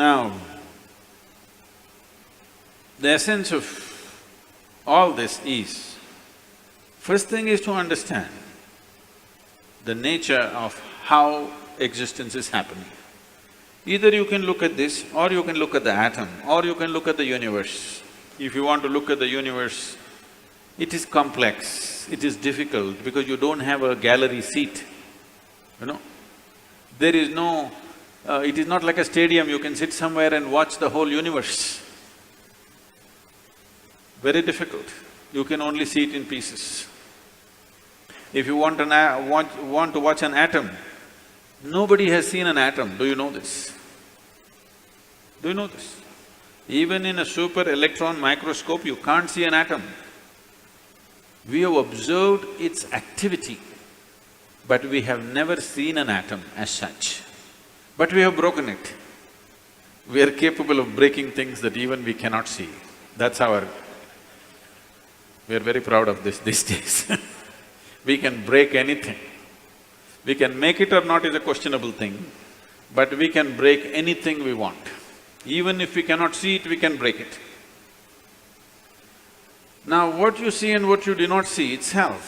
Now, the essence of all this is, first thing is to understand the nature of how existence is happening. Either you can look at this, or you can look at the atom, or you can look at the universe. If you want to look at the universe, it is complex, it is difficult because you don't have a gallery seat, you know. There is no… it is not like a stadium, you can sit somewhere and watch the whole universe. Very difficult, you can only see it in pieces. If you want to watch an atom, nobody has seen an atom, do you know this? Do you know this? Even in a super electron microscope, you can't see an atom. We have observed its activity, but we have never seen an atom as such. But we have broken it. We are capable of breaking things that even we cannot see. That's our… we are very proud of this these days. We can break anything. We can make it or not is a questionable thing, but we can break anything we want. Even if we cannot see it, we can break it. Now, what you see and what you do not see itself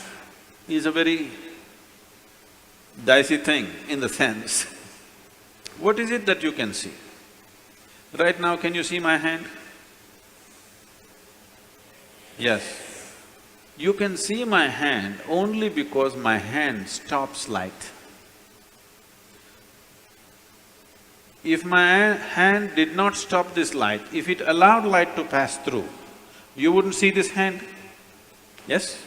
is a very dicey thing in the sense, what is it that you can see? Right now, can you see my hand? Yes. You can see my hand only because my hand stops light. If my hand did not stop this light, if it allowed light to pass through, you wouldn't see this hand, yes?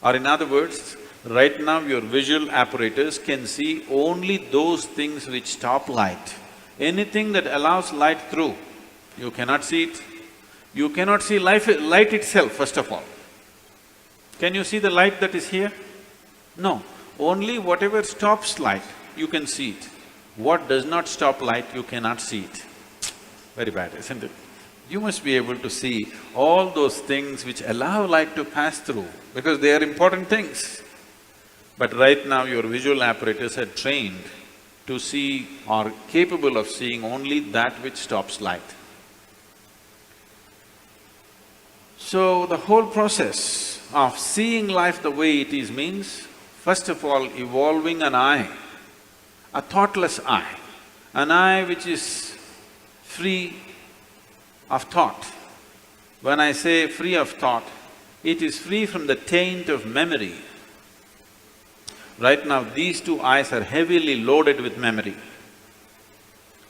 Or in other words, right now your visual apparatus can see only those things which stop light. Anything that allows light through, you cannot see it. You cannot see light itself, first of all. Can you see the light that is here? No, only whatever stops light, you can see it. What does not stop light, you cannot see it. Very bad, isn't it? You must be able to see all those things which allow light to pass through, because they are important things. But right now your visual apparatus are trained to see or capable of seeing only that which stops light. So the whole process of seeing life the way it is means, first of all, evolving an eye, a thoughtless eye, an eye which is free of thought. When I say free of thought, it is free from the taint of memory. Right now, these two eyes are heavily loaded with memory.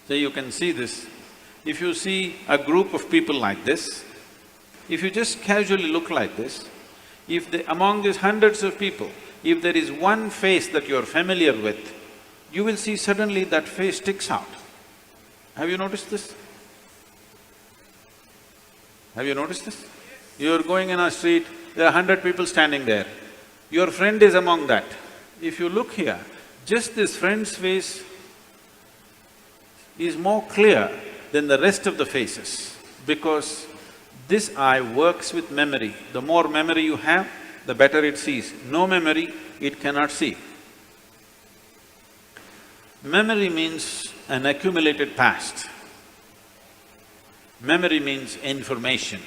So you can see this. If you see a group of people like this, if you just casually look like this, if among these hundreds of people, if there is one face that you're familiar with, you will see suddenly that face sticks out. Have you noticed this? Have you noticed this? You're going in a street, there are 100 people standing there. Your friend is among that. If you look here, just this friend's face is more clear than the rest of the faces, because this eye works with memory. The more memory you have, the better it sees. No memory, it cannot see. Memory means an accumulated past. Memory means information.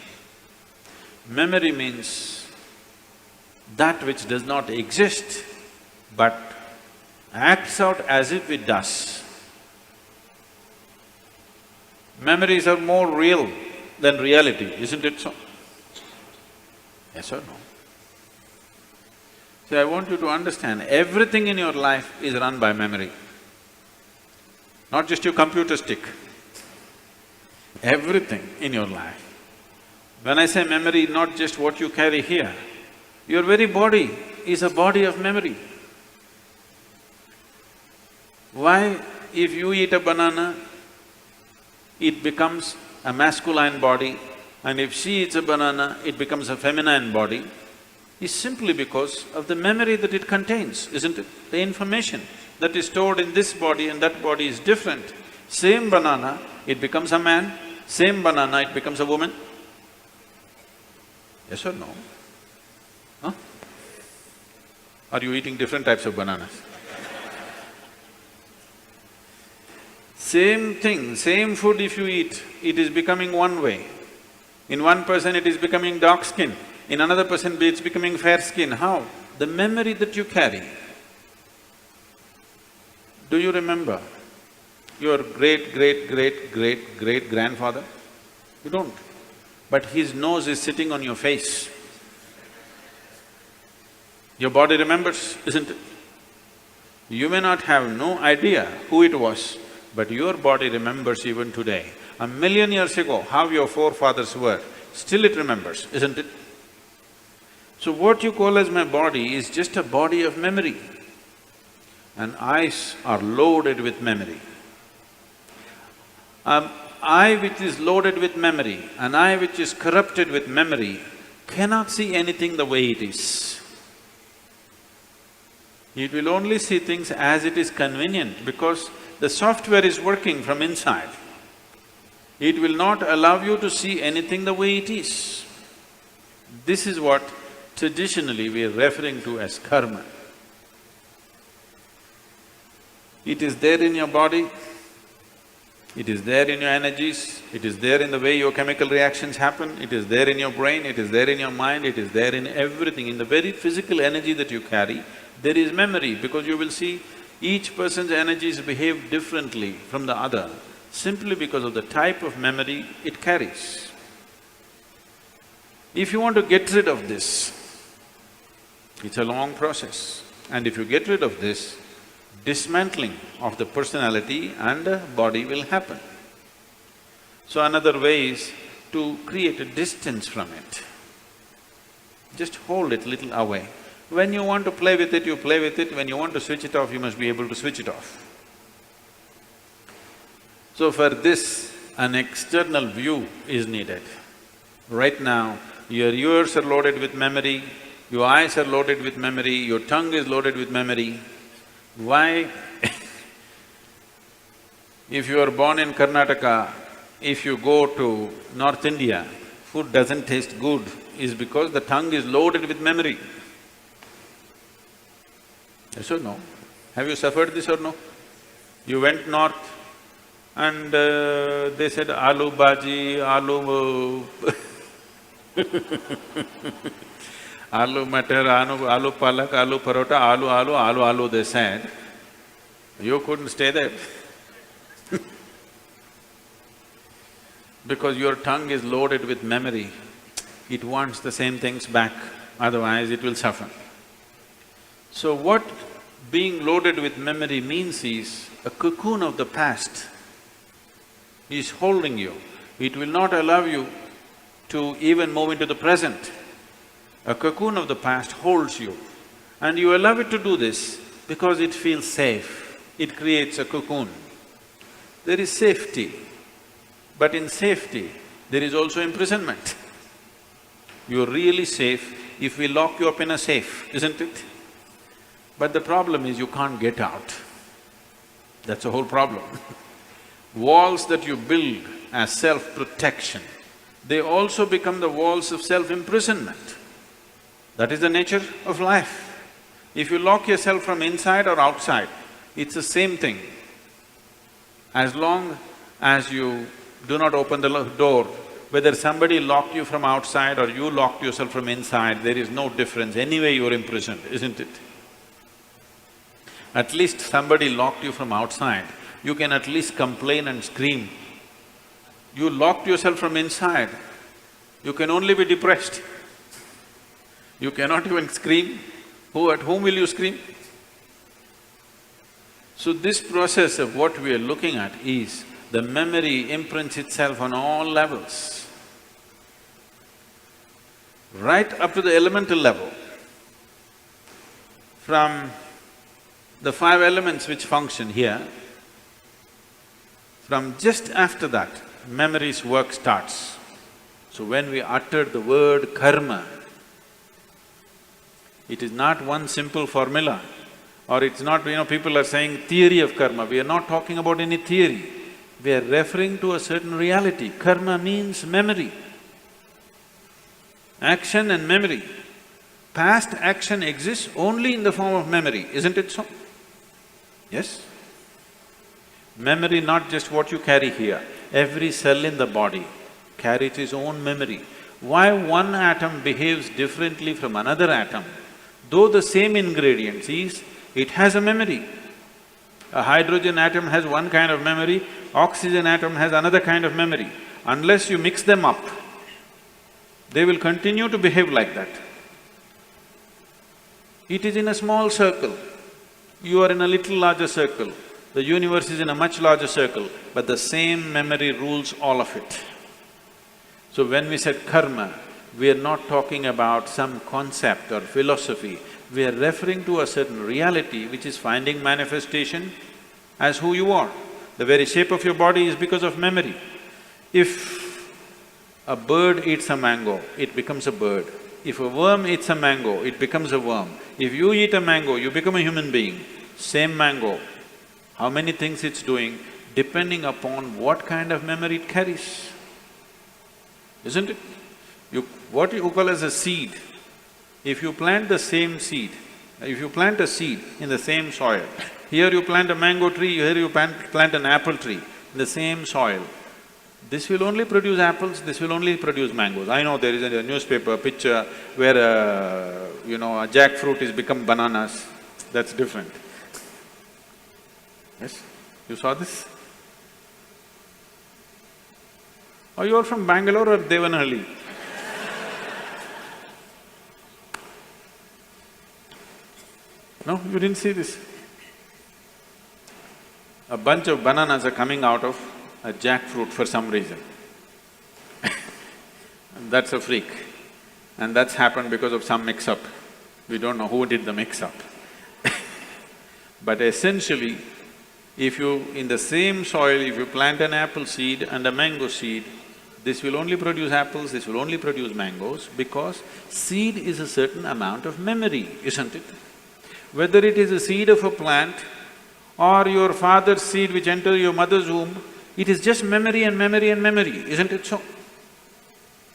Memory means that which does not exist but acts out as if it does. Memories are more real than reality, isn't it so? Yes or no? So I want you to understand, everything in your life is run by memory. Not just your computer stick, everything in your life. When I say memory, not just what you carry here, your very body is a body of memory. Why, if you eat a banana, it becomes a masculine body, and if she eats a banana, it becomes a feminine body, is simply because of the memory that it contains, isn't it? The information that is stored in this body and that body is different. Same banana, it becomes a man, same banana, it becomes a woman. Yes or no? Huh? Are you eating different types of bananas? Same thing, same food if you eat, it is becoming one way. In one person it is becoming dark skin, in another person it's becoming fair skin. How? The memory that you carry. Do you remember your great-great-great-great-great-grandfather? You don't. But his nose is sitting on your face. Your body remembers, isn't it? You may not have no idea who it was, but your body remembers even today. 1,000,000 years ago, how your forefathers were, still it remembers, isn't it? So what you call as my body is just a body of memory. And eyes are loaded with memory. An eye which is loaded with memory, an eye which is corrupted with memory, cannot see anything the way it is. It will only see things as it is convenient because the software is working from inside. It will not allow you to see anything the way it is. This is what traditionally we are referring to as karma. It is there in your body, it is there in your energies, it is there in the way your chemical reactions happen, it is there in your brain, it is there in your mind, it is there in everything. In the very physical energy that you carry, there is memory, because you will see each person's energies behave differently from the other, simply because of the type of memory it carries. If you want to get rid of this, it's a long process. And if you get rid of this, dismantling of the personality and the body will happen. So another way is to create a distance from it. Just hold it little away. When you want to play with it, you play with it. When you want to switch it off, you must be able to switch it off. So for this, an external view is needed. Right now, your ears are loaded with memory, your eyes are loaded with memory, your tongue is loaded with memory. Why? If you are born in Karnataka, if you go to North India, food doesn't taste good, is because the tongue is loaded with memory. Yes or no? Have you suffered this or no? You went north and they said aloo bhaji, aloo aloo matar, aloo palak, aloo parota, aloo, they said. You couldn't stay there because your tongue is loaded with memory. It wants the same things back, otherwise it will suffer. So what being loaded with memory means is a cocoon of the past is holding you. It will not allow you to even move into the present. A cocoon of the past holds you, and you allow it to do this because it feels safe. It creates a cocoon. There is safety, but in safety, there is also imprisonment. You're really safe if we lock you up in a safe, isn't it? But the problem is you can't get out. That's the whole problem. Walls that you build as self-protection, they also become the walls of self-imprisonment. That is the nature of life. If you lock yourself from inside or outside, it's the same thing. As long as you do not open the door, whether somebody locked you from outside or you locked yourself from inside, there is no difference. Anyway, you're imprisoned, isn't it? At least somebody locked you from outside, you can at least complain and scream. You locked yourself from inside, you can only be depressed. You cannot even scream. At whom will you scream? So this process of what we are looking at is the memory imprints itself on all levels, right up to the elemental level. From the 5 elements which function here, from just after that, memory's work starts. So when we utter the word karma, it is not one simple formula, or it's not, people are saying theory of karma. We are not talking about any theory. We are referring to a certain reality. Karma means memory. Action and memory. Past action exists only in the form of memory, isn't it so? Yes? Memory, not just what you carry here, every cell in the body carries its own memory. Why one atom behaves differently from another atom? Though the same ingredients is, it has a memory. A hydrogen atom has one kind of memory, oxygen atom has another kind of memory. Unless you mix them up, they will continue to behave like that. It is in a small circle, you are in a little larger circle, the universe is in a much larger circle, but the same memory rules all of it. So when we said karma, we are not talking about some concept or philosophy, we are referring to a certain reality which is finding manifestation as who you are. The very shape of your body is because of memory. If a bird eats a mango, it becomes a bird. If a worm eats a mango, it becomes a worm. If you eat a mango, you become a human being. Same mango, how many things it's doing, depending upon what kind of memory it carries, isn't it? What you call as a seed, if you plant the same seed, if you plant a seed in the same soil, here you plant a mango tree, here you plant an apple tree in the same soil, this will only produce apples, this will only produce mangoes. I know there is a newspaper picture where a jackfruit is become bananas, that's different. Yes? You saw this? Are you all from Bangalore or Devanahalli? No, you didn't see this? A bunch of bananas are coming out of a jackfruit for some reason. And that's a freak. And that's happened because of some mix-up. We don't know who did the mix-up. But essentially, if you… in the same soil, if you plant an apple seed and a mango seed, this will only produce apples, this will only produce mangoes, because seed is a certain amount of memory, isn't it? Whether it is a seed of a plant or your father's seed which enters your mother's womb, it is just memory and memory and memory, isn't it so?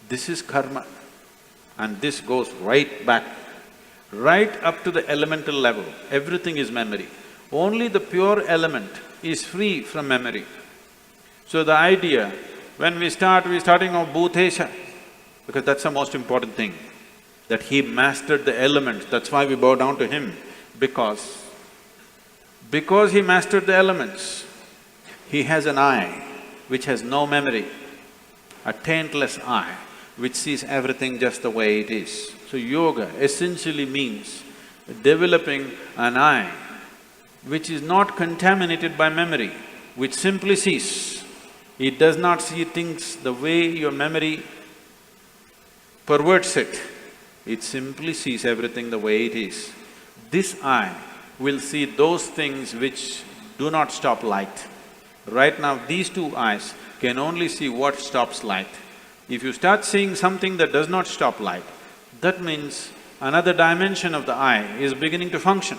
This is karma, and this goes right back, right up to the elemental level, everything is memory. Only the pure element is free from memory. So the idea, when we're starting off Bhutesha, because that's the most important thing, that he mastered the elements, that's why we bow down to him, because he mastered the elements, he has an eye which has no memory, a taintless eye which sees everything just the way it is. So yoga essentially means developing an eye which is not contaminated by memory, which simply sees. It does not see things the way your memory perverts it, it simply sees everything the way it is. This eye will see those things which do not stop light. Right now, these two eyes can only see what stops light. If you start seeing something that does not stop light, that means another dimension of the eye is beginning to function.